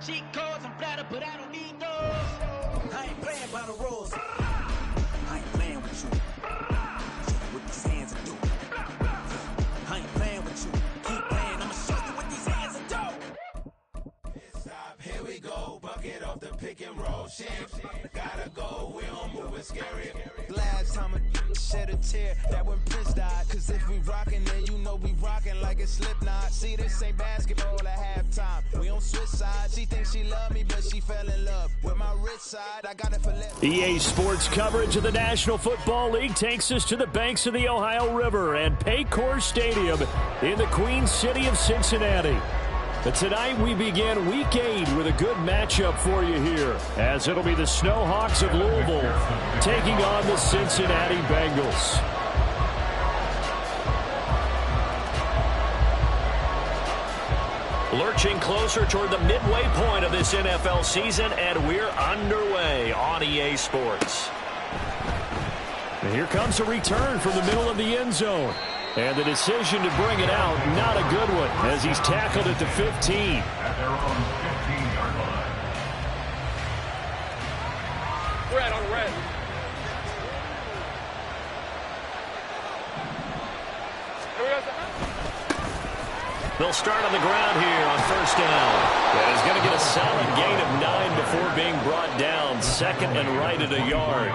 Cheat codes, I'm flattered, but I don't need those. I ain't playing by the rules. I ain't playing with you. Show you what these hands are doing. I ain't playing with you. Keep playing, I'ma show you what these hands are doing. Stop, here we go. Bucket off the pick and roll. Shit, gotta go. We don't move it scary. Last time a shed a tear, that when Prince died. Cause if we rockin', then you know we rockin' like a Slipknot. See, this ain't basketball at halftime. We on switch sides. She thinks she love me, but she fell in love with my rich side. I got it for left. EA Sports coverage of the National Football League takes us to the banks of the Ohio River and Paycor Stadium in the Queen City of Cincinnati. But tonight we begin Week 8 with a good matchup for you here, as it'll be the Snowhawks of Louisville taking on the Cincinnati Bengals. Lurching closer toward the midway point of this NFL season, and we're underway on EA Sports. And here comes a return from the middle of the end zone. And the decision to bring it out, not a good one, as he's tackled at the 15. At their own 15-yard line. Red on red. They'll start on the ground here on first down. And he's going to get a solid gain of 9 before being brought down. Second and right at a yard.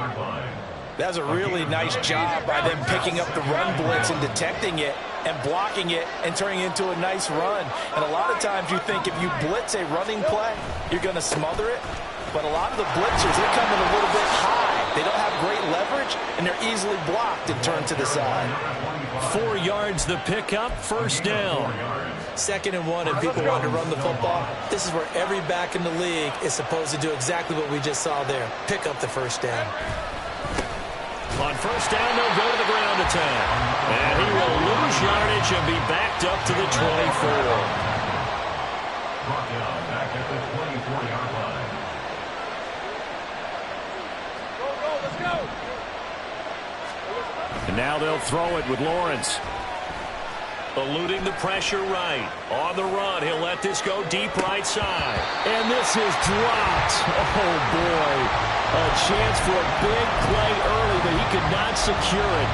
That was a really nice job by them picking up the run blitz and detecting it and blocking it and turning it into a nice run. And a lot of times you think if you blitz a running play, you're going to smother it. But a lot of the blitzers, they come in a little bit high. They don't have great leverage, and they're easily blocked and turned to the side. 4 yards the pickup, first down. 2nd and 1, and people want to run the football. This is where every back in the league is supposed to do exactly what we just saw there. Pick up the first down. On first down, they'll go to the ground attack. And he will lose yardage and be backed up to the 24. Brought down back at the 24-yard line. Go, let's go. And now they'll throw it with Lawrence. Eluding the pressure right. On the run, he'll let this go deep right side. And this is dropped. Oh, boy. A chance for a big play early, but he could not secure it.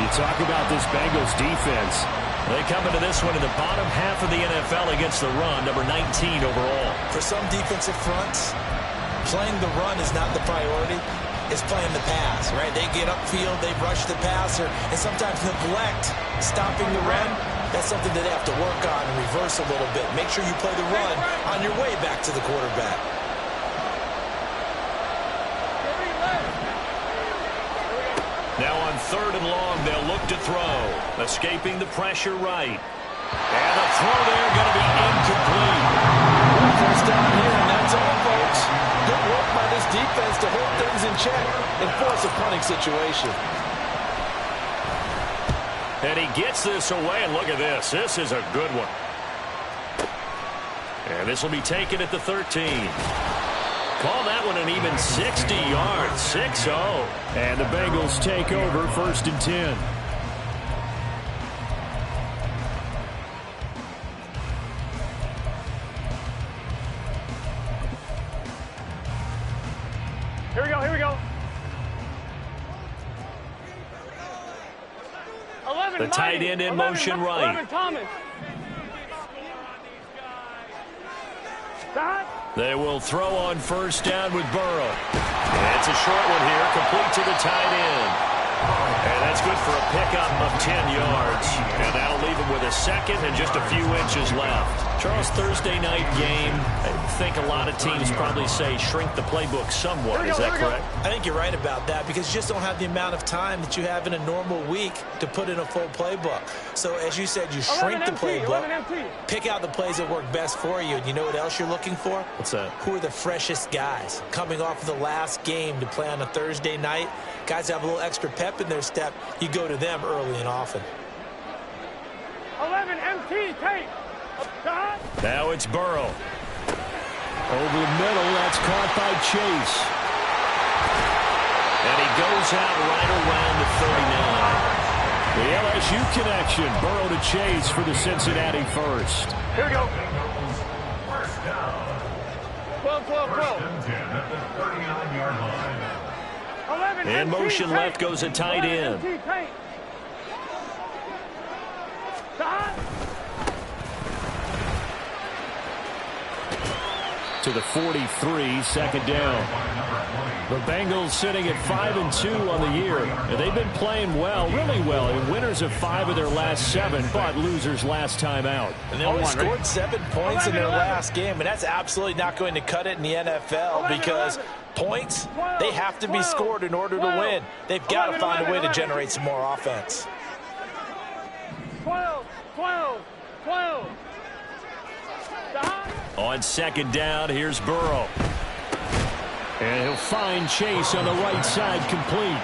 You talk about this Bengals defense. They come into this one in the bottom half of the NFL against the run, number 19 overall. For some defensive fronts, playing the run is not the priority. It's playing the pass, right? They get upfield, they rush the passer, and sometimes neglect stopping the run. That's something that they have to work on and reverse a little bit. Make sure you play the run on your way back to the quarterback. Now on 3rd and long, they'll look to throw. Escaping the pressure right. And the throw there going to be incomplete. First down here, and that's all, folks. Good work by this defense to hold things in check and force a punting situation. And he gets this away, and look at this. This is a good one. And this will be taken at the 13. Call that one an even 60 yards, 6-0. And the Bengals take over 1st and 10. Here we go. 11, The tight end in motion right. 11, Thomas. They will throw on first down with Burrow. And it's a short one here, complete to the tight end. And that's good for a pickup of 10 yards. And that'll leave him with a second and just a few inches left. Charles, Thursday night game, I think a lot of teams probably say shrink the playbook somewhat. Is that correct? I think you're right about that because you just don't have the amount of time that you have in a normal week to put in a full playbook. So as you said, you shrink the playbook, pick out the plays that work best for you. And you know what else you're looking for? What's that? Who are the freshest guys coming off of the last game to play on a Thursday night? Guys have a little extra pep in their step. You go to them early and often. 11 MT tape. Now it's Burrow. Over the middle, that's caught by Chase. And he goes out right around the 39. The LSU connection, Burrow to Chase for the Cincinnati first. Here we go. First down. 12, 12, 12. First and 10 at the 39-yard line. 11, In motion left goes a tight end. To the 43, second down. The Bengals sitting at 5-2 on the year. And they've been playing well, really well. And winners of 5 of their last 7, but losers last time out. And they only scored 7 points in their last game, and that's absolutely not going to cut it in the NFL because points, they have to be scored in order to win. They've got to find a way to generate some more offense. 12, 12, 12. On second down, here's Burrow. And he'll find Chase on the right side, complete.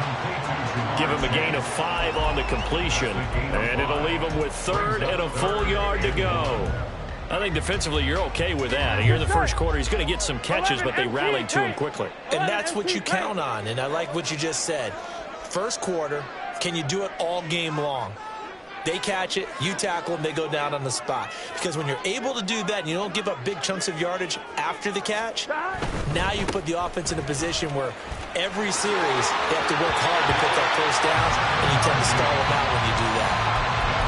Give him a gain of 5 on the completion. And it'll leave him with 3rd and a full yard to go. I think defensively you're okay with that. Here in the first quarter, he's going to get some catches, but they rallied to him quickly. And that's what you count on, and I like what you just said. First quarter, can you do it all game long? They catch it, you tackle them, they go down on the spot. Because when you're able to do that and you don't give up big chunks of yardage after the catch, now you put the offense in a position where every series they have to work hard to pick up first downs, and you tend to stall them out when you do that.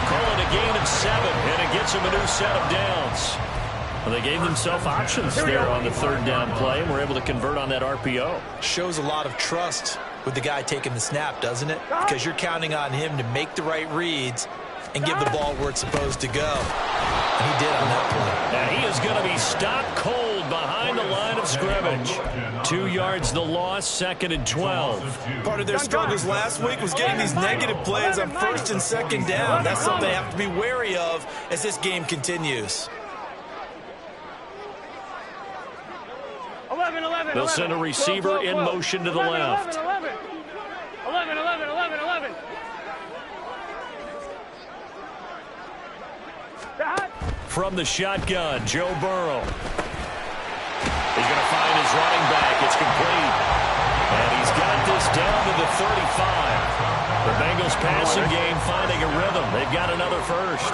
Call it a gain of 7, and it gets them a new set of downs. Well, they gave themselves options there on the 3rd down play, and were able to convert on that RPO. Shows a lot of trust with the guy taking the snap, doesn't it? Because you're counting on him to make the right reads and give the ball where it's supposed to go. And he did on that play. And he is going to be stopped cold behind the line of scrimmage. 2 yards the loss, 2nd and 12. Part of their struggles last week was getting these negative plays on 1st and 2nd down. That's something they have to be wary of as this game continues. 11, 11, They'll send a receiver in motion to the left. 11, 11, 11, 11, 11. From the shotgun, Joe Burrow. He's going to find his running back. It's complete. And he's got this down to the 35. The Bengals passing game finding a rhythm. They've got another first.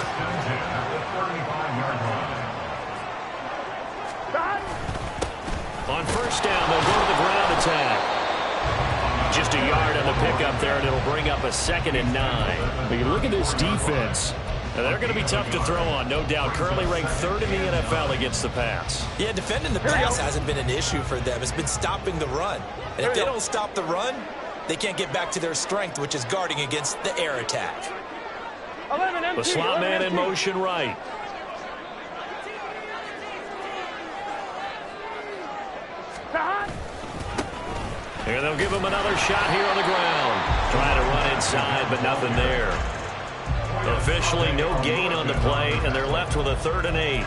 On first down, they'll go to the ground attack. Just a yard on the pickup there, and it'll bring up a 2nd and 9. But you look at this defense. They're going to be tough to throw on, no doubt. Currently ranked 3rd in the NFL against the pass. Yeah, defending the pass hasn't been an issue for them. It's been stopping the run. And if they don't stop the run, they can't get back to their strength, which is guarding against the air attack. 11 empty, The slot man in motion right. And they'll give him another shot here on the ground. Trying to run inside, but nothing there. Officially no gain on the play, and they're left with a 3rd and 8.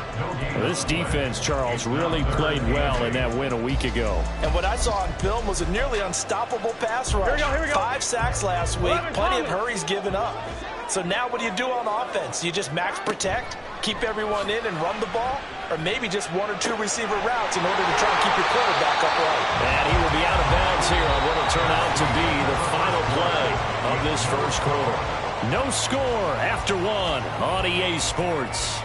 This defense, Charles, really played well in that win a week ago. And what I saw on film was a nearly unstoppable pass rush. Here we go. 5 sacks last week, plenty of hurries given up. So now what do you do on offense? You just max protect, keep everyone in and run the ball, or maybe just 1 or 2 receiver routes in order to try and keep your quarterback upright. And he will be out of bounds here on what will turn out to be the final play of this first quarter. No score after 1 on EA Sports.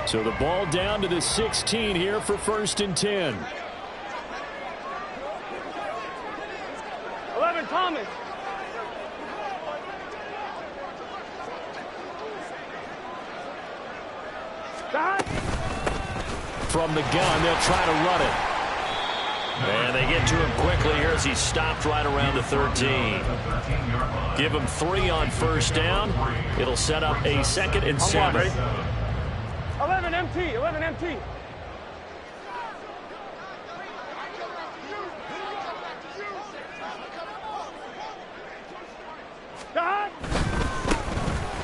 So the ball down to the 16 here for 1st and 10. 11, Thomas. From the gun, they'll try to run it. And they get to him quickly here as he's stopped right around the 13. Give him 3 on first down. It'll set up a 2nd and 7. 11 MT, 11 MT.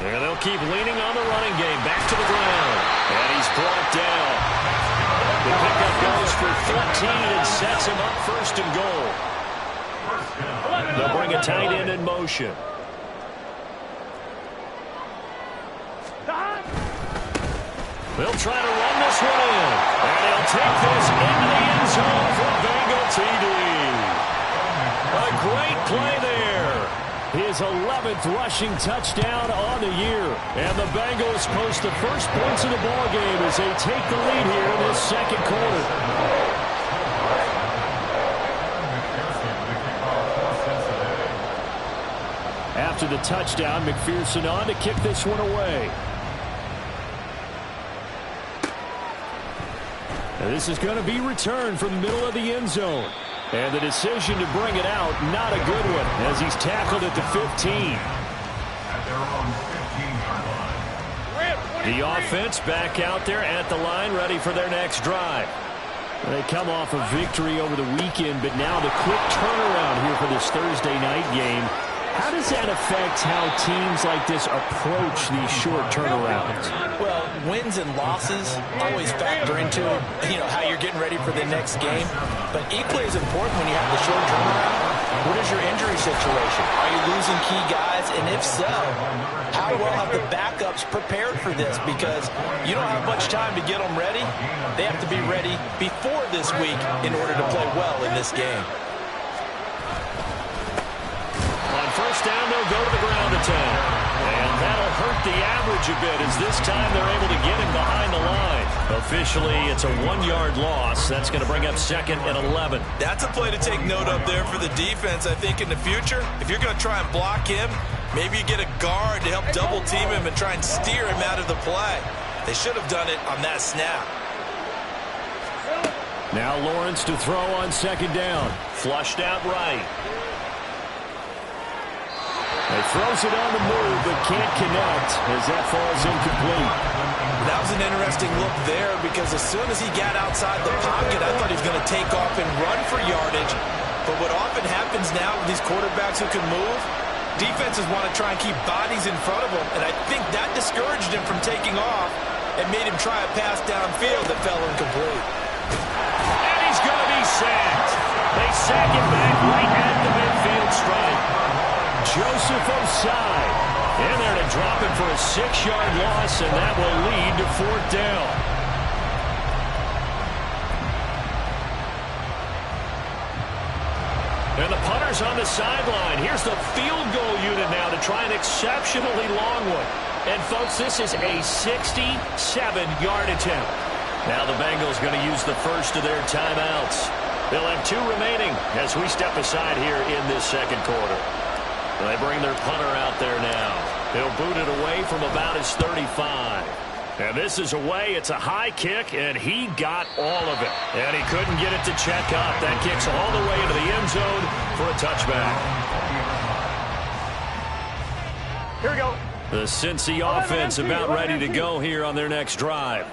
And they'll keep leaning on the running game. Back to the ground. And he's brought down. The pickup goes for 14 and sets him up 1st and goal. They'll bring a tight end in motion. They'll try to run this one in. And he'll take this into the end zone for Bengal TD. A great play there. his 11th rushing touchdown on the year. And the Bengals post the first points of the ballgame as they take the lead here in this second quarter. After the touchdown, McPherson on to kick this one away. And this is going to be returned from the middle of the end zone. And the decision to bring it out, not a good one, as he's tackled at the 15. The offense back out there at the line, ready for their next drive. They come off a victory over the weekend, but now the quick turnaround here for this Thursday night game. How does that affect how teams like this approach these short turnarounds? Well, wins and losses always factor into, how you're getting ready for the next game. But equally as important when you have the short turnaround, what is your injury situation? Are you losing key guys? And if so, how well have the backups prepared for this? Because you don't have much time to get them ready. They have to be ready before this week in order to play well in this game. First down, they'll go to the ground attack. And that'll hurt the average a bit as this time they're able to get him behind the line. Officially, it's a 1-yard loss. That's going to bring up 2nd and 11. That's a play to take note of there for the defense, I think, in the future. If you're going to try and block him, maybe you get a guard to help double-team him and try and steer him out of the play. They should have done it on that snap. Now Lawrence to throw on 2nd down. Flushed out right. He throws it on the move, but can't connect as that falls incomplete. That was an interesting look there because as soon as he got outside the pocket, I thought he was going to take off and run for yardage. But what often happens now with these quarterbacks who can move, defenses want to try and keep bodies in front of them, and I think that discouraged him from taking off and made him try a pass downfield that fell incomplete. And he's going to be sacked. They sack him back right at the midfield stripe. Joseph Osai in there to drop him for a 6-yard loss, and that will lead to 4th down. And the punter's on the sideline. Here's the field goal unit now to try an exceptionally long one. And, folks, this is a 67-yard attempt. Now the Bengals going to use the first of their timeouts. They'll have 2 remaining as we step aside here in this second quarter. They bring their punter out there now. He'll boot it away from about his 35. And this is away. It's a high kick, and he got all of it. And he couldn't get it to check up. That kick's all the way into the end zone for a touchback. Here we go. The Cincy offense about ready to go here on their next drive.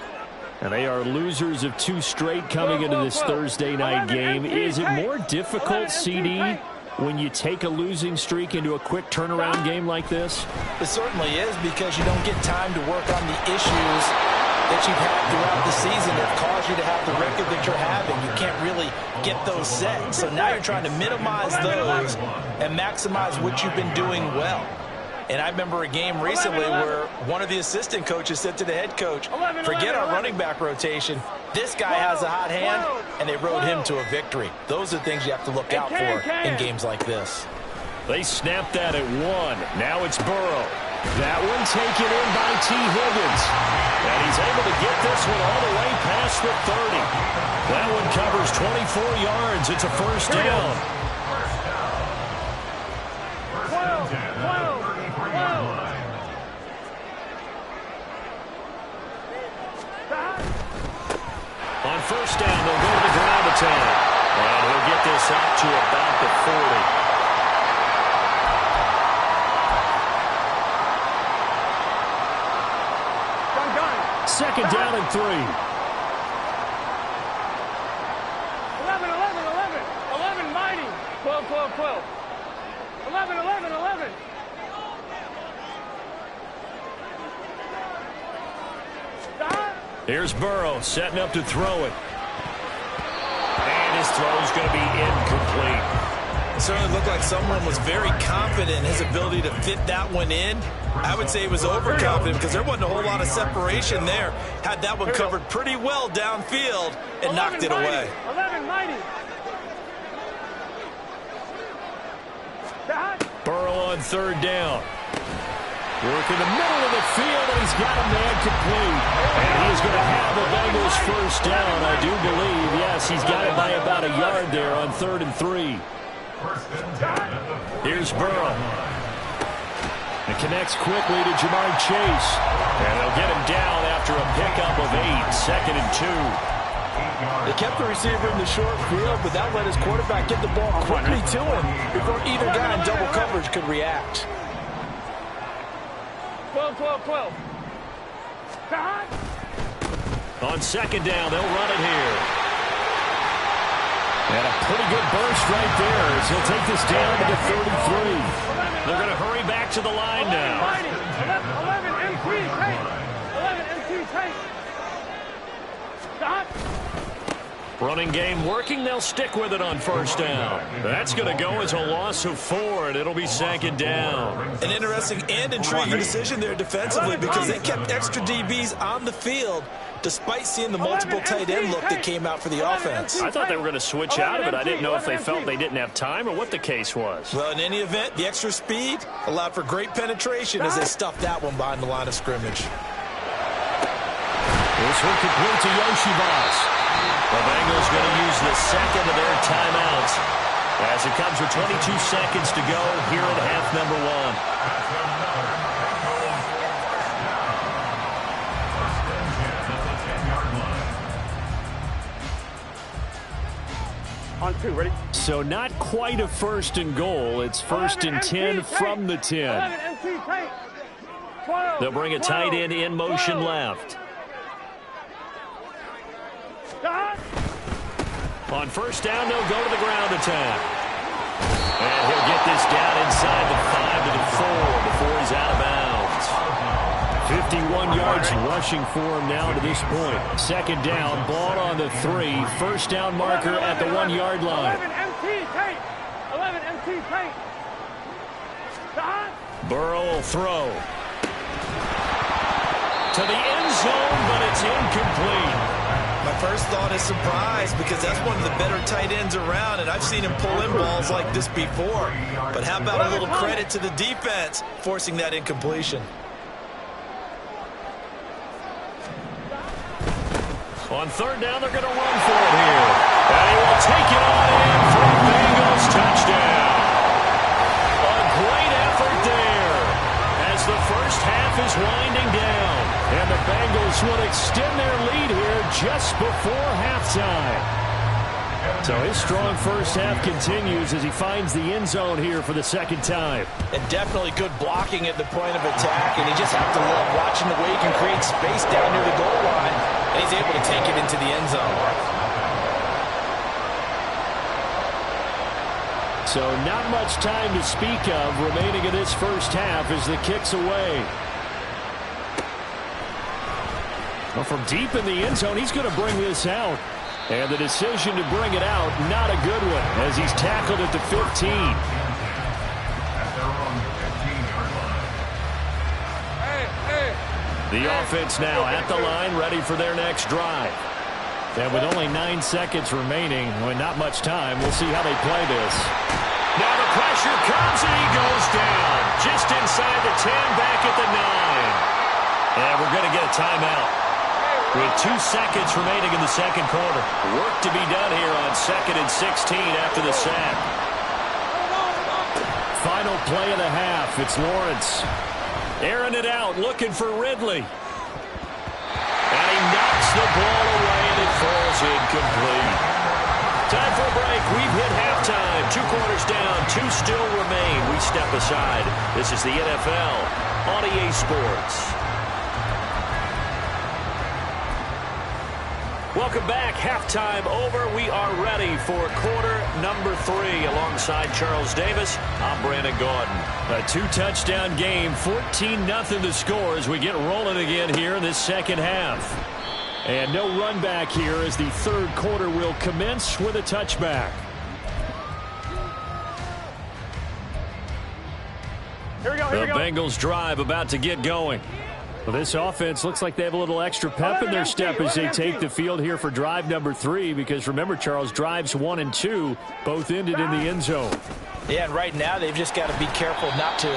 And they are losers of 2 straight coming into this Thursday night game. Is it more difficult, CD, when you take a losing streak into a quick turnaround game like this? It certainly is, because you don't get time to work on the issues that you've had throughout the season that cause you to have the record that you're having. You can't really get those set. So now you're trying to minimize those and maximize what you've been doing well. And I remember a game recently where one of the assistant coaches said to the head coach, forget our running back rotation. This guy has a hot hand, and they rode him to a victory. Those are things you have to look out for in games like this. They snapped that at 1. Now it's Burrow. That one taken in by T. Higgins. And he's able to get this one all the way past the 30. That one covers 24 yards. It's a first down. On first down, they'll go to the ground attack. And he'll get this out to about the 40. Second down and 3. 11, 11, 11. 11, mighty. 12, 12, 12. 11, 11, 11. Here's Burrow setting up to throw it. And his throw's going to be incomplete. It certainly looked like someone was very confident in his ability to fit that one in. I would say he was overconfident because there wasn't a whole lot of separation there. Had that one covered pretty well downfield and knocked it away. 11, mighty. Burrow on on third down. Work in the middle of the field, and he's got a man complete. And he's going to have the Bengals first down, I do believe. Yes, he's got it by about a yard there on 3rd and 3. Here's Burrow. It connects quickly to Jamar Chase. And they'll get him down after a pickup of 8, 2nd and 2. They kept the receiver in the short field, but that let his quarterback get the ball quickly to him before either guy in double coverage could react. 12. On 2nd down, they'll run it here. And a pretty good burst right there as he'll take this down to the 33. They're going to hurry back to the line now. 11 MT tank. 11 MT tank. Stop. Running game working. They'll stick with it on 1st down. That's going to go as a loss of 4, and it'll be 2nd down. An interesting and intriguing decision there defensively because they kept extra DBs on the field despite seeing the multiple tight end look that came out for the offense. I thought they were going to switch out of it. I didn't know if they felt they didn't have time or what the case was. Well, in any event, the extra speed allowed for great penetration as they stuffed that one behind the line of scrimmage. This one complete to Yoshibas. The Bengals going to use the 2nd of their timeouts as it comes with 22 seconds to go here at half number 1. On 2, ready? So not quite a 1st and goal. It's 1st and 10 from the 10. 11 MT tank. 12. They'll bring a tight end in motion left. Stop. On 1st down, they'll go to the ground attack. And he'll get this down inside the 5 to the 4 before he's out of bounds. 51 yards rushing for him now to this point. 2nd down, ball on the 3. 1st down marker at the 1-yard line. 11 MT tank. 11 MT tank. Stop. Burrow will throw. To the end zone, but it's incomplete. My first thought is surprise because that's one of the better tight ends around, and I've seen him pull in balls like this before. But how about a little credit to the defense forcing that incompletion? On 3rd down, they're going to run for it here. And he will take it on in for a Bengals touchdown. A great effort there as the first half is winding down. And the Bengals will extend their lead here just before halftime. So his strong first half continues as he finds the end zone here for the 2nd time. And definitely good blocking at the point of attack, and you just have to love watching the way he can create space down near the goal line, and he's able to take it into the end zone. So not much time to speak of remaining in this first half as the kick's away. Well, from deep in the end zone, he's going to bring this out. And the decision to bring it out, not a good one, as he's tackled at the 15. The offense now at the line, ready for their next drive. And with only 9 seconds remaining, well, not much time, we'll see how they play this. Now the pressure comes and he goes down. Just inside the 10, back at the 9. And we're going to get a timeout. With 2 seconds remaining in the 2nd quarter. Work to be done here on 2nd and 16 after the sack. Final play of the half. It's Lawrence. Airing it out, looking for Ridley. And he knocks the ball away, and it falls incomplete. Time for a break. We've hit halftime. 2 quarters down, 2 still remain. We step aside. This is the NFL on EA Sports. Welcome back. Halftime over. We are ready for quarter number 3 alongside Charles Davis. I'm Brandon Gordon. A 2-touchdown game, 14-0 the score as we get rolling again here in this 2nd half. And no run back here as the 3rd quarter will commence with a touchback. Here we go. The Bengals drive about to get going. Well, this offense looks like they have a little extra pep in their step as they take the field here for drive number 3, because remember, Charles, drives 1 and 2 both ended in the end zone. Yeah, and right now they've just got to be careful not to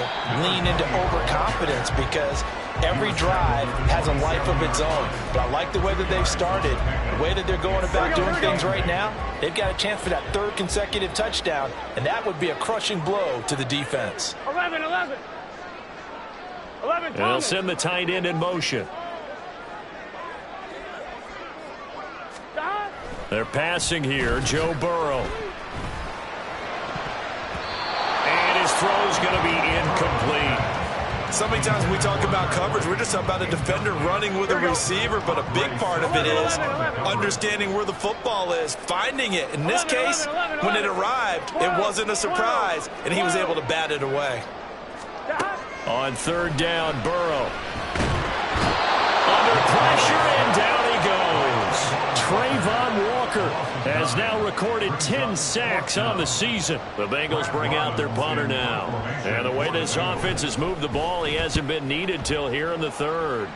lean into overconfidence, because every drive has a life of its own. But I like the way that they've started, the way that they're going about doing things right now. They've got a chance for that 3rd consecutive touchdown, and that would be a crushing blow to the defense. 11. And they'll send the tight end in motion. They're passing here, Joe Burrow. And his throw's going to be incomplete. So many times when we talk about coverage, we're just talking about a defender running with a receiver, but a big part of it is understanding where the football is, finding it. In this case, when it arrived, it wasn't a surprise, and he was able to bat it away. On 3rd down, Burrow. Under pressure, and down he goes. Trayvon Walker has now recorded 10 sacks on the season. The Bengals bring out their punter now. And the way this offense has moved the ball, he hasn't been needed till here in the 3rd.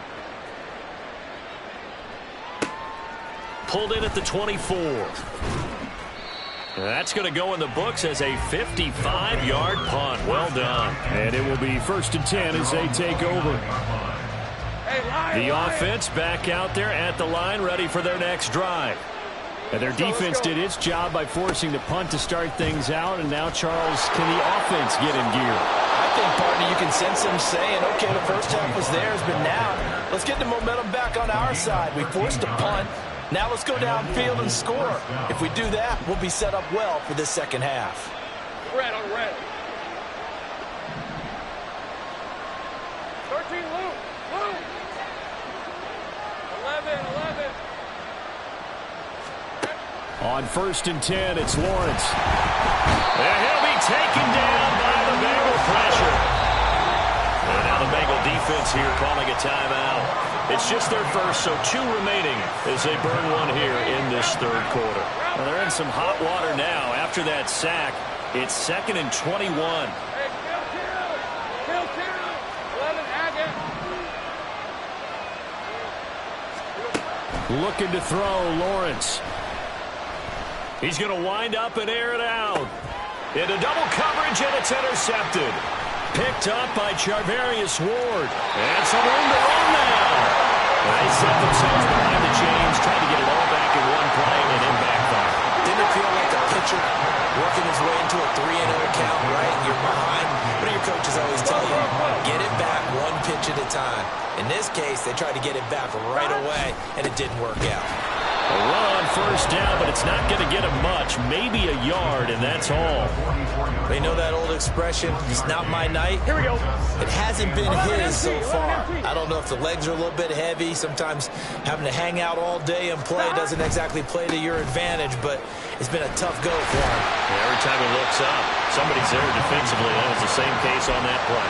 Pulled in at the 24. That's going to go in the books as a 55-yard punt. Well done. And it will be 1st and 10 as they take over. The offense back out there at the line, ready for their next drive. And their defense did its job by forcing the punt to start things out. And now, Charles, can the offense get in gear? I think, partner, you can sense them saying, okay, the first half was theirs, but now let's get the momentum back on our side. We forced a punt. Now let's go downfield and score. If we do that, we'll be set up well for this second half. Red on red. 13, Luke. 11. On 1st and 10, it's Lawrence. And he'll be taken down by the Bengal pressure. And now the Bengal defense here calling a timeout. It's just their first, so 2 remaining as they burn one here in this 3rd quarter. Well, they're in some hot water now. After that sack, it's 2nd and 21. Hey, kill. 11, Agate. Looking to throw, Lawrence. He's going to wind up and air it out. Into double coverage, and it's intercepted. Picked up by Charvarius Ward. And some room to run now. They set themselves behind the chains, trying to get it all back in one play and then backfire. Didn't it feel like a pitcher working his way into a 3-0 count, right? You're behind. What do your coaches always tell you? Get it back 1 pitch at a time. In this case, they tried to get it back right away, and it didn't work out. A run on 1st down, but it's not going to get him much. Maybe a yard, and that's all. You know that old expression, it's not my night? Here we go. It hasn't been his so far. I don't know if the legs are a little bit heavy. Sometimes having to hang out all day and play doesn't exactly play to your advantage, but it's been a tough go for him. Yeah, every time he looks up, somebody's there defensively. That was the same case on that play.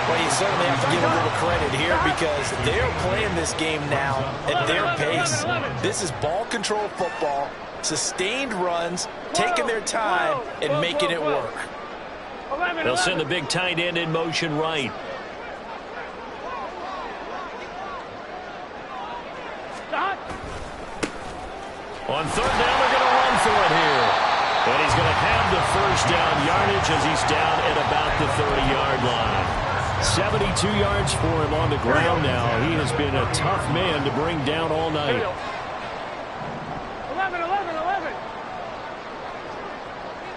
Well, you certainly have to give a little credit here because they're playing this game now at their pace. This is ball control football, sustained runs, taking their time, and making it work. They'll send the big tight end in motion right. On 3rd down, they're going to run for it here. And he's going to have the 1st down yardage as he's down at about the 30-yard line. 72 yards for him on the ground now. He has been a tough man to bring down all night.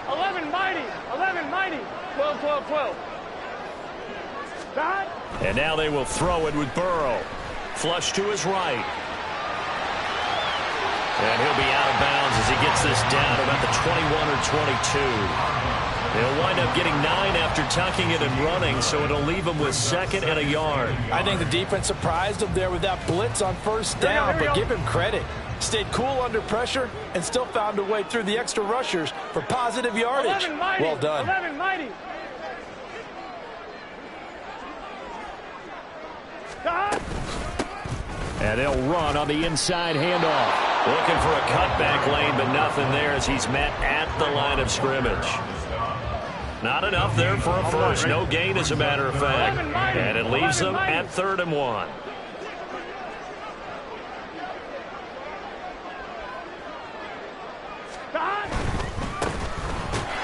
11, mighty. 12. And now they will throw it with Burrow. Flush to his right. And he'll be out of bounds as he gets this down to about the 21 or 22. They'll wind up getting 9 after tucking it and running, so it'll leave them with 2nd and a yard. I think the defense surprised him there with that blitz on 1st down, but give him credit. Stayed cool under pressure and still found a way through the extra rushers for positive yardage. Well done. 11, mighty. And they'll run on the inside handoff. Looking for a cutback lane, but nothing there as he's met at the line of scrimmage. Not enough there for a first. No gain, as a matter of fact. And it leaves them at 3rd and 1.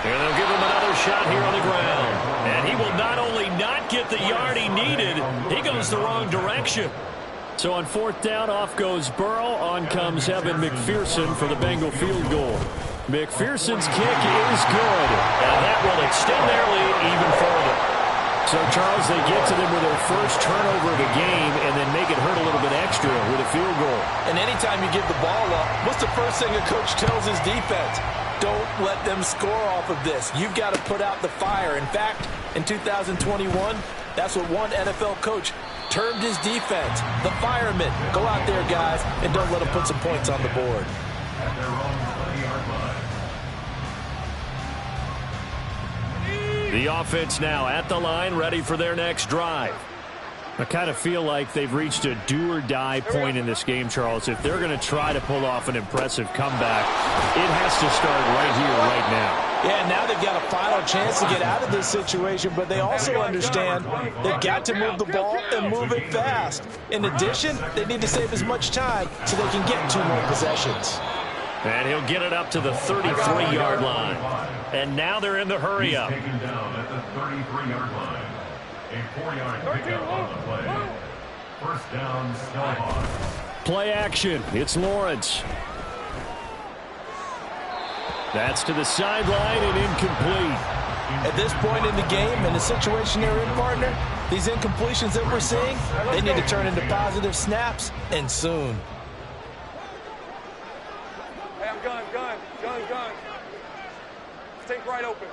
And they'll give him another shot here on the ground. And he will not only not get the yard he needed, he goes the wrong direction. So on 4th down, off goes Burrow. On comes Evan McPherson for the Bengal field goal. McPherson's kick is good. And that will extend their lead even further. So, Charles, they get to them with their first turnover of the game and then make it hurt a little bit extra with a field goal. And anytime you give the ball up, what's the first thing a coach tells his defense? Don't let them score off of this. You've got to put out the fire. In fact, in 2021, that's what one NFL coach termed his defense, the firemen. Go out there, guys, and don't let them put some points on the board. At their own 20-yard line. The offense now at the line, ready for their next drive. I kind of feel like they've reached a do-or-die point in this game, Charles. If they're going to try to pull off an impressive comeback, it has to start right here, right now. Yeah, now they've got a final chance to get out of this situation, but they also understand they've got to move the ball and move it fast. In addition, they need to save as much time so they can get 2 more possessions. And he'll get it up to the 33-yard line. And now they're in the hurry-up. Taken down at the 33-yard line. A 4-yard pickup on the play. First down, Seahawks. Play action. It's Lawrence. That's to the sideline and incomplete. At this point in the game, in the situation they're in, partner, these incompletions that we're seeing, they need to turn into positive snaps, and soon. Hey, I'm gun. Take right open.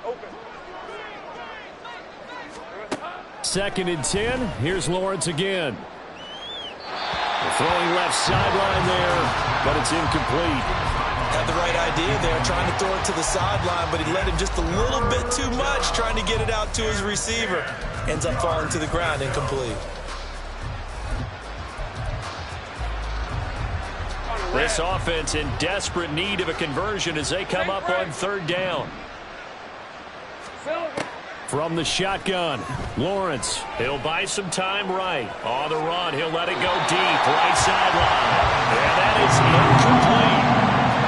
2nd and 10. Here's Lawrence again. Throwing left sideline there, but it's incomplete. Had the right idea there, trying to throw it to the sideline, but he let him just a little bit too much, trying to get it out to his receiver. Ends up falling to the ground, incomplete. This offense in desperate need of a conversion as they come up on 3rd down. From the shotgun, Lawrence. He'll buy some time right. On the run, he'll let it go deep, right sideline. And that is incomplete.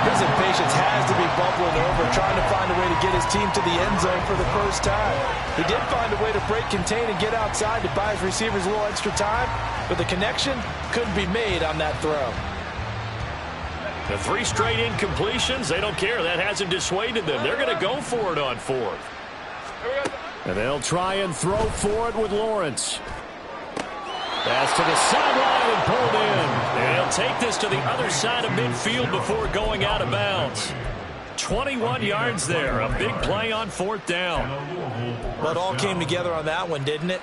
His impatience has to be bubbling over, trying to find a way to get his team to the end zone for the first time. He did find a way to break, contain, and get outside to buy his receivers a little extra time, but the connection couldn't be made on that throw. The 3 straight incompletions, they don't care. That hasn't dissuaded them. They're going to go for it on 4th. And they'll try and throw for it with Lawrence. Pass to the sideline and pulled in. And he'll take this to the other side of midfield before going out of bounds. 21 yards there. A big play on 4th down. Well, it all came together on that one, didn't it?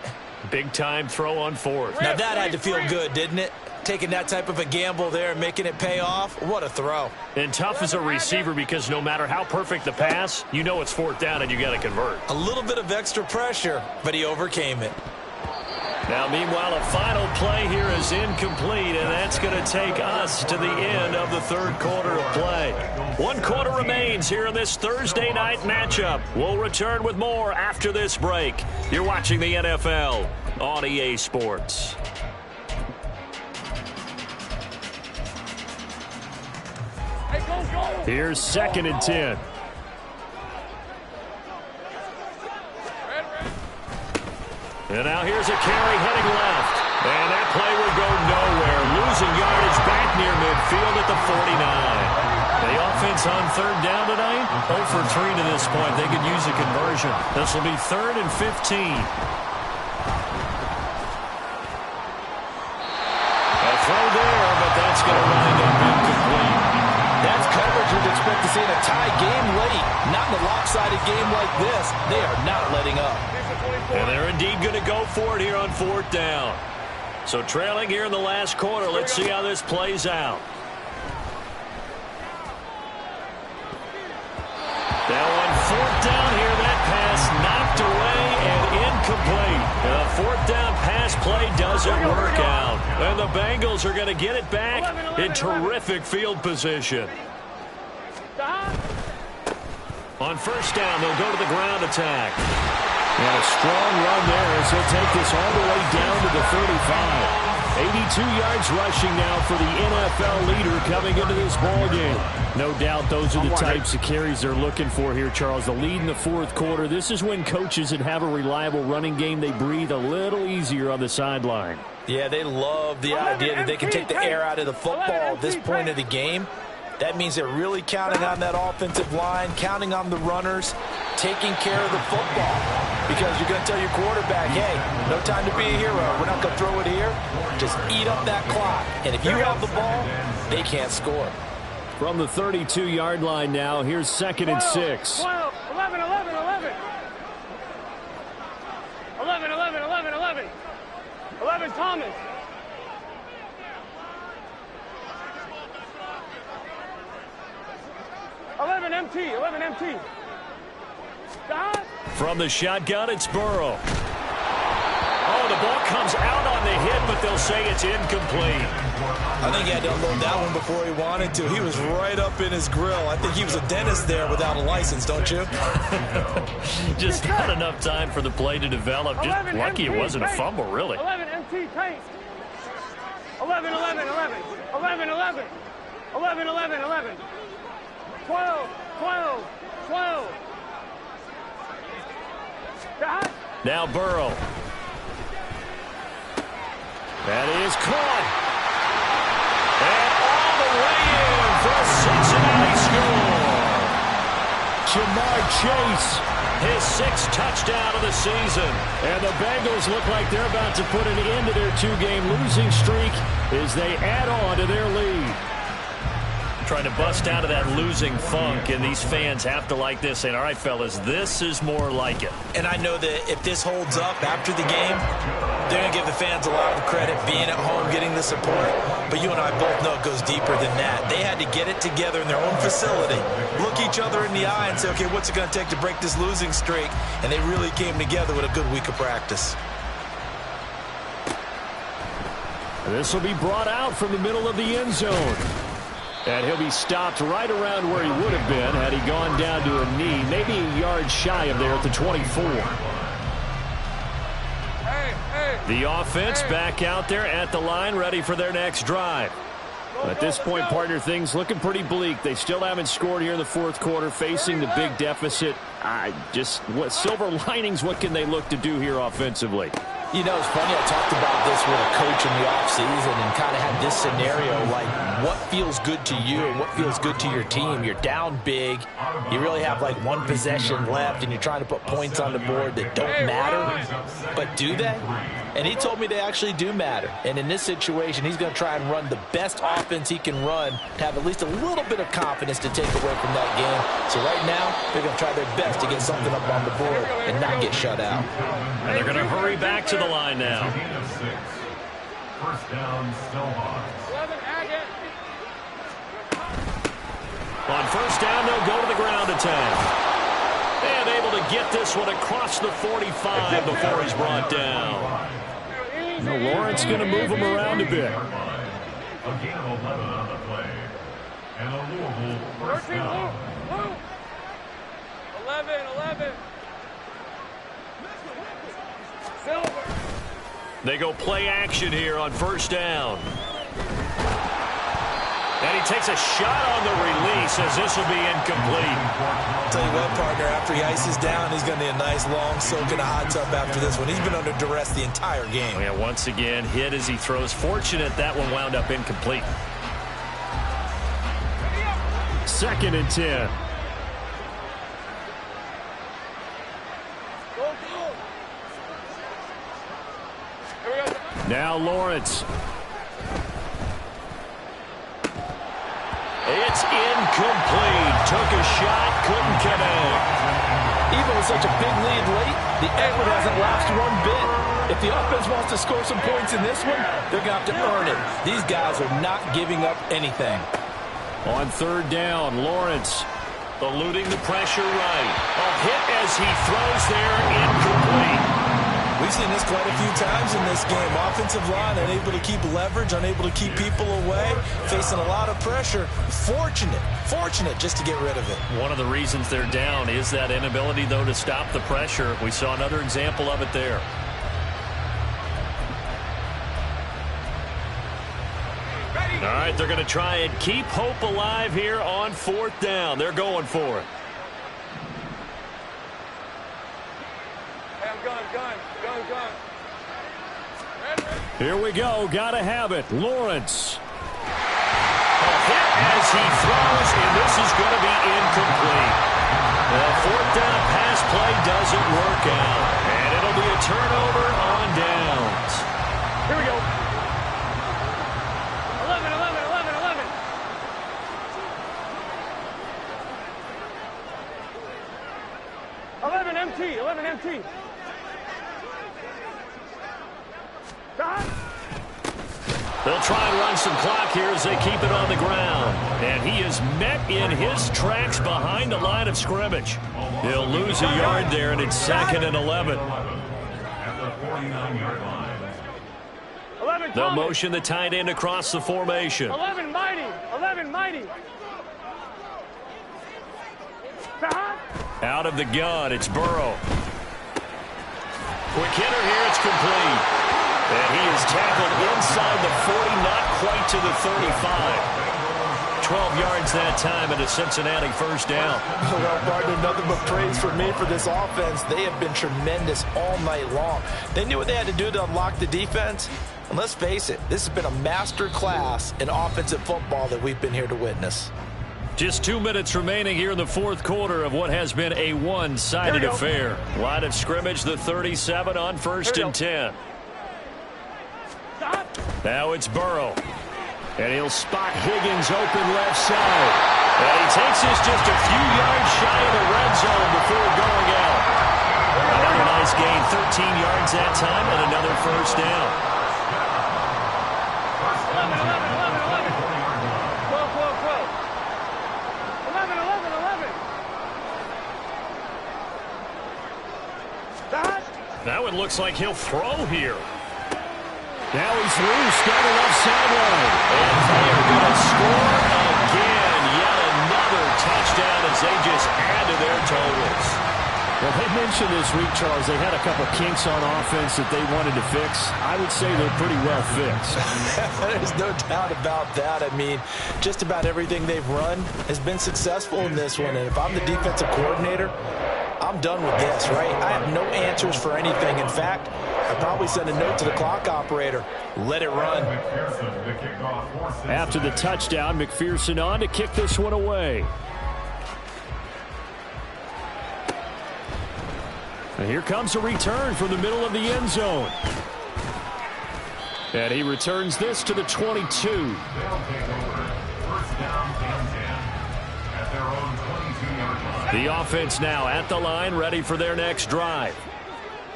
Big time throw on 4th. Now that had to feel good, didn't it? Taking that type of a gamble there and making it pay off. What a throw. And tough as a receiver because no matter how perfect the pass, you know it's 4th down and you got to convert. A little bit of extra pressure, but he overcame it. Now, meanwhile, a final play here is incomplete, and that's going to take us to the end of the 3rd quarter of play. 1 quarter remains here in this Thursday night matchup. We'll return with more after this break. You're watching the NFL on EA Sports. Here's 2nd and 10. And now here's a carry heading left. And that play will go nowhere. Losing yardage back near midfield at the 49. The offense on 3rd down tonight, 0 for 3 to this point. They could use a conversion. This will be 3rd and 15. A throw there, but that's going to wind up incomplete. That's coverage you'd expect to see in a tie game late. Not in a lopsided game like this. They are not letting up. And they're indeed going to go for it here on 4th down. So trailing here in the last quarter. Let's see how this plays out. Now on 4th down here, that pass knocked away and incomplete. The 4th down pass play doesn't work out. And the Bengals are going to get it back in terrific field position. On first down, they'll go to the ground attack. And a strong run there as he'll take this all the way down to the 35. 82 yards rushing now for the NFL leader coming into this ball game. No doubt those are the types of carries they're looking for here, Charles. The lead in the fourth quarter. This is when coaches that have a reliable running game, they breathe a little easier on the sideline. Yeah, they love the idea that they can take the air out of the football at this point of the game. That means they're really counting on that offensive line, counting on the runners, taking care of the football. Because you're going to tell your quarterback, hey, no time to be a hero. We're not going to throw it here. Just eat up that clock. And if you have the ball, they can't score. From the 32-yard line now, here's 2nd and 6. 12, 11, 11, 11. 11, 11, 11, 11. 11, Thomas. 11 MT, 11 MT. God. From the shotgun, it's Burrow. Oh, the ball comes out on the hit, but they'll say it's incomplete. I think he had to unload that one before he wanted to. He was right up in his grill. I think he was a dentist there without a license, don't you? Just not enough time for the play to develop. Just lucky it wasn't a fumble, really. 11 MT paint. 11, 11, 11. 11, 11. 11, 11, 11. 12, 12, 12. God. Now Burrow. That is caught. And all the way in for a Cincinnati score. Jamar Chase. His 6th touchdown of the season. And the Bengals look like they're about to put an end to their 2-game losing streak as they add on to their lead. Trying to bust out of that losing funk, and these fans have to like this. And all right, fellas, this is more like it. And I know that if this holds up after the game, they're going to give the fans a lot of credit, being at home, getting the support. But you and I both know it goes deeper than that. They had to get it together in their own facility, look each other in the eye and say, okay, what's it going to take to break this losing streak? And they really came together with a good week of practice. This will be brought out from the middle of the end zone. And he'll be stopped right around where he would have been had he gone down to a knee, maybe a yard shy of there at the 24. The offense back out there at the line, ready for their next drive. At this point, partner, things looking pretty bleak. They still haven't scored here in the fourth quarter, facing the big deficit. What silver linings, what can they look to do here offensively? You know, it's funny, I talked about this with a coach in the offseason and kind of had this scenario, like what feels good to you and what feels good to your team. You're down big. You really have like one possession left and you're trying to put points on the board that don't matter. But do they? And he told me they actually do matter. And in this situation, he's going to try and run the best offense he can run to have at least a little bit of confidence to take away from that game. So right now, they're going to try their best to get something up on the board and not get shut out. And they're going to hurry back to the line now. First down, still Hawks. 11 Agate. On first down, they'll go to the ground attack. And able to get this one across the 45 before he's brought down. Now Lawrence going to move him around a bit. A gain of 11 on the play. And a Louisville first down. 11, 11. Silver. They go play action here on first down. And he takes a shot on the release as this will be incomplete. Tell you what, partner, after he ices down, he's going to need a nice long soak in a hot tub after this one. He's been under duress the entire game. Yeah, once again, hit as he throws. Fortunate that one wound up incomplete. 2nd and 10. Now Lawrence. It's incomplete. Took a shot, couldn't connect. Even with such a big lead late, the effort hasn't lasted one bit. If the offense wants to score some points in this one, they're going to have to earn it. These guys are not giving up anything. On third down, Lawrence. Eluding the pressure right. A hit as he throws there, incomplete. We've seen this this quite a few times in this game. Offensive line unable to keep leverage, unable to keep people away, facing a lot of pressure. Fortunate just to get rid of it. One of the reasons they're down is that inability, though, to stop the pressure. We saw another example of it there. All right, they're going to try and keep hope alive here on 4th down. They're going for it. Hey, I'm gun. Here we go. Got to have it. Lawrence. A hit as he throws, and this is going to be incomplete. The 4th down pass play doesn't work out, and it'll be a turnover on downs. Here we go. 11 MT. They'll try and run some clock here as they keep it on the ground. And he is met in his tracks behind the line of scrimmage. He'll lose a yard there, and it's 2nd and 11. At the 49-yard line. They'll motion the tight end across the formation. 11 mighty. Out of the gun, it's Burrow. Quick hitter here, it's complete. And he is tackled inside the 40, not quite to the 35. 12 yards that time and a Cincinnati first down. Well, Barton, nothing but praise for me for this offense. They have been tremendous all night long. They knew what they had to do to unlock the defense. And let's face it, this has been a master class in offensive football that we've been here to witness. Just 2 minutes remaining here in the 4th quarter of what has been a one-sided affair. Line of scrimmage, the 37 on 1st and 10. Stop. Now it's Burrow. And he'll spot Higgins open left side. And he takes this just a few yards shy of the red zone before going out. Another nice gain, 13 yards that time, and another first down. 11. Now it looks like he'll throw here. Now he's loose down the left sideline. And they are going to score again. Yet another touchdown as they just add to their totals. Well, they mentioned this week, Charles, they had a couple kinks on offense that they wanted to fix. I would say they're pretty well fixed. There's no doubt about that. I mean, just about everything they've run has been successful in this one. And if I'm the defensive coordinator, I'm done with this, right? I have no answers for anything. In fact, I'd probably send a note to the clock operator. Let it run. After the touchdown, McPherson on to kick this one away. And here comes a return from the middle of the end zone. And he returns this to the 22. They'll take over. First down and 10 at their own 22-yard line. The offense now at the line, ready for their next drive.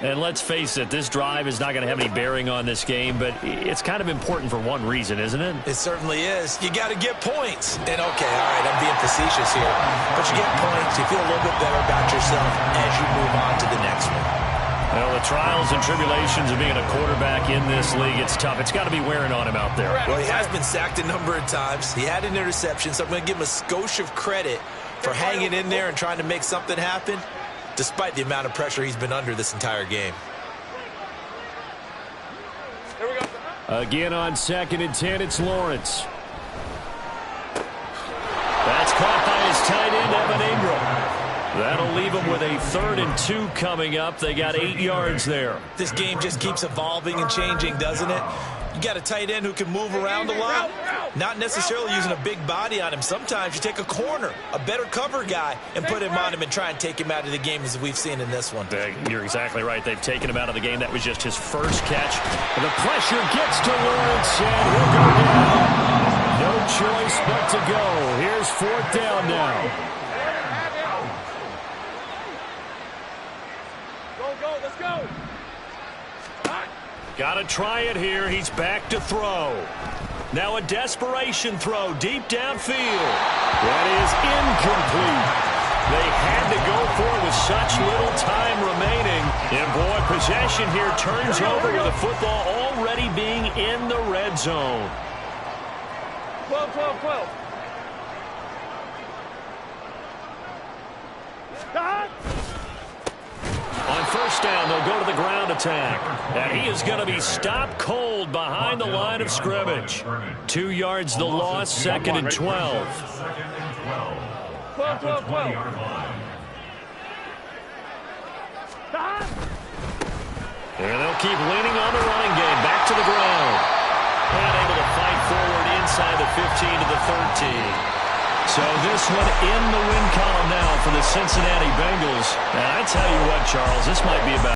And let's face it, this drive is not going to have any bearing on this game, but it's kind of important for one reason, isn't it? It certainly is. You got to get points. And, okay, all right, I'm being facetious here. But you get points, you feel a little bit better about yourself as you move on to the next one. Well, the trials and tribulations of being a quarterback in this league, it's tough. It's got to be wearing on him out there. Well, he has been sacked a number of times. He had an interception, so I'm going to give him a skosh of credit for hanging in there and trying to make something happen, despite the amount of pressure he's been under this entire game. Here we go. Again on 2nd and 10, it's Lawrence. That's caught by his tight end, Evan Ingram. That'll leave them with a 3rd and 2 coming up. They got 8 yards there. This game just keeps evolving and changing, doesn't it? You got a tight end who can move around a lot, not necessarily using a big body on him. Sometimes you take a corner, a better cover guy, and put him on him and try and take him out of the game, as we've seen in this one. You're exactly right. They've taken him out of the game. That was just his first catch. And the pressure gets to Lawrence, and he'll go down. No choice but to go. Here's 4th down now. Go, let's go. Got to try it here. He's back to throw. Now a desperation throw deep downfield. That is incomplete. They had to go for it with such little time remaining. And, boy, possession here turns over with the football already being in the red zone. 12, 12, 12. Stop! On first down, they'll go to the ground attack. And he is going to be stopped cold behind the line of scrimmage. 2 yards the loss, 2nd and 12. 12, 12, 12. Stop! And they'll keep leaning on the running game. Back to the ground. And able to fight forward inside the 15 to the 13. So this one in the win column now for the Cincinnati Bengals. And I tell you what, Charles, this might be about